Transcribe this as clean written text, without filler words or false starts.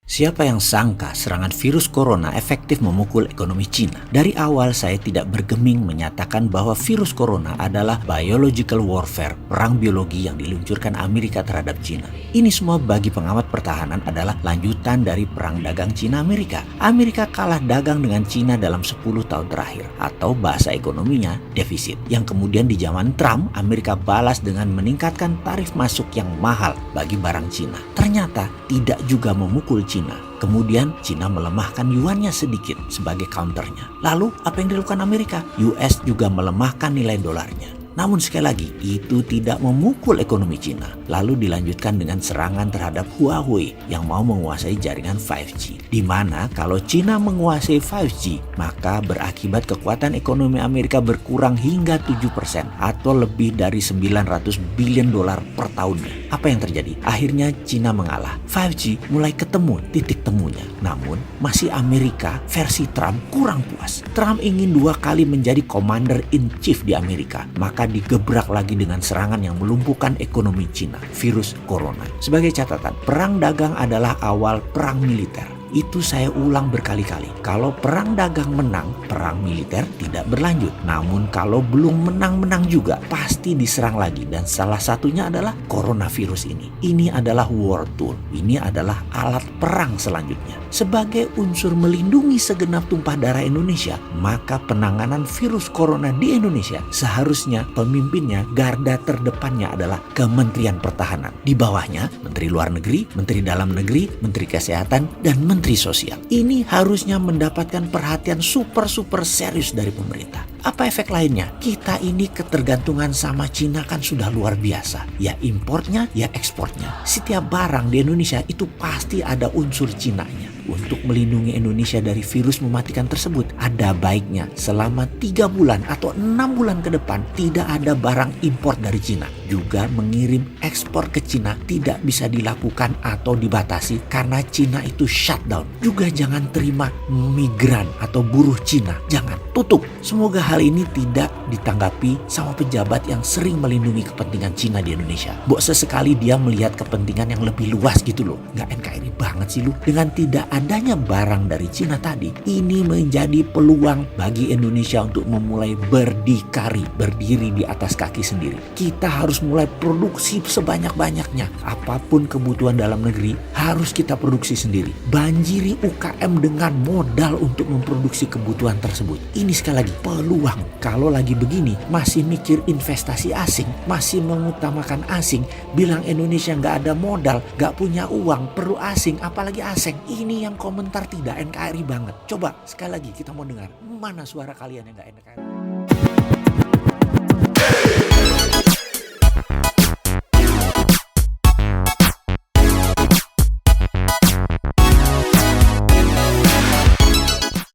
Siapa yang sangka serangan virus corona efektif memukul ekonomi Cina? Dari awal saya tidak bergeming menyatakan bahwa virus corona adalah biological warfare, perang biologi yang diluncurkan Amerika terhadap Cina. Ini semua bagi pengamat pertahanan adalah lanjutan dari perang dagang Cina-Amerika. Amerika kalah dagang dengan Cina dalam 10 tahun terakhir, atau bahasa ekonominya defisit. Yang kemudian di zaman Trump, Amerika balas dengan meningkatkan tarif masuk yang mahal bagi barang Cina. Ternyata tidak juga memukul Cina. Kemudian Cina melemahkan yuannya sedikit sebagai counternya. Lalu apa yang dilakukan Amerika? US juga melemahkan nilai dolarnya. Namun sekali lagi, itu tidak memukul ekonomi Cina. Lalu dilanjutkan dengan serangan terhadap Huawei yang mau menguasai jaringan 5G. Di mana kalau Cina menguasai 5G, maka berakibat kekuatan ekonomi Amerika berkurang hingga 7% atau lebih dari 900 billion dolar per tahunnya. Apa yang terjadi? Akhirnya Cina mengalah. 5G mulai ketemu titik temunya. Namun masih Amerika versi Trump kurang puas. Trump ingin 2 kali menjadi commander in chief di Amerika. Maka digebrak lagi dengan serangan yang melumpuhkan ekonomi Cina, virus corona. Sebagai catatan, perang dagang adalah awal perang militer. Itu saya ulang berkali-kali. Kalau perang dagang menang, perang militer tidak berlanjut. Namun kalau belum menang-menang juga, pasti diserang lagi. Dan salah satunya adalah coronavirus ini. Ini adalah war tool. Ini adalah alat perang selanjutnya. Sebagai unsur melindungi segenap tumpah darah Indonesia, maka penanganan virus corona di Indonesia seharusnya pemimpinnya, garda terdepannya adalah Kementerian Pertahanan. Di bawahnya, Menteri Luar Negeri, Menteri Dalam Negeri, Menteri Kesehatan, dan Menteri Sosial. Ini harusnya mendapatkan perhatian super serius dari pemerintah. Apa efek lainnya? Kita ini ketergantungan sama Cina kan sudah luar biasa. Ya importnya, ya ekspornya. Setiap barang di Indonesia itu pasti ada unsur Cinanya. Untuk melindungi Indonesia dari virus mematikan tersebut, ada baiknya selama 3 bulan atau 6 bulan ke depan tidak ada barang import dari Cina. Juga mengirim ekspor ke Cina tidak bisa dilakukan atau dibatasi karena Cina itu shutdown. Juga jangan terima migran atau buruh Cina. Jangan, tutup. Semoga hal ini tidak ditanggapi sama pejabat yang sering melindungi kepentingan Cina di Indonesia. Sesekali dia melihat kepentingan yang lebih luas gitu loh. Nggak NKRI banget sih lu. Dengan tidak adanya barang dari Cina tadi, ini menjadi peluang bagi Indonesia untuk memulai berdiri di atas kaki sendiri. Kita harus mulai produksi sebanyak-banyaknya. Apapun kebutuhan dalam negeri harus kita produksi sendiri. Banjiri UKM dengan modal untuk memproduksi kebutuhan tersebut. Ini sekali lagi peluang. Kalau lagi begini masih mikir investasi asing, masih mengutamakan asing, bilang Indonesia nggak ada modal, nggak punya uang, perlu asing, apalagi asing. Ini yang komentar tidak NKRI banget. Coba sekali lagi kita mau dengar mana suara kalian yang nggak NKRI.